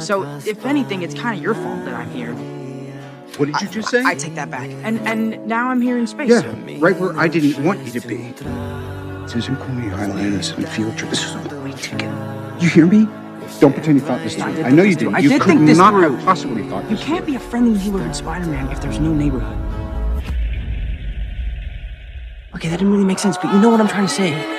So, if anything, it's kind of your fault that I'm here. What did you just say? I take that back. And now I'm here in space. Yeah, right where I didn't want you to be. Susan Coney Islands and field trip. This is a great ticket. You hear me? Don't pretend you thought this through. I know you didn't. You could not have possibly thought this. You can't be a friendly healer in Spider-Man if there's no neighborhood. Okay, that didn't really make sense, but you know what I'm trying to say.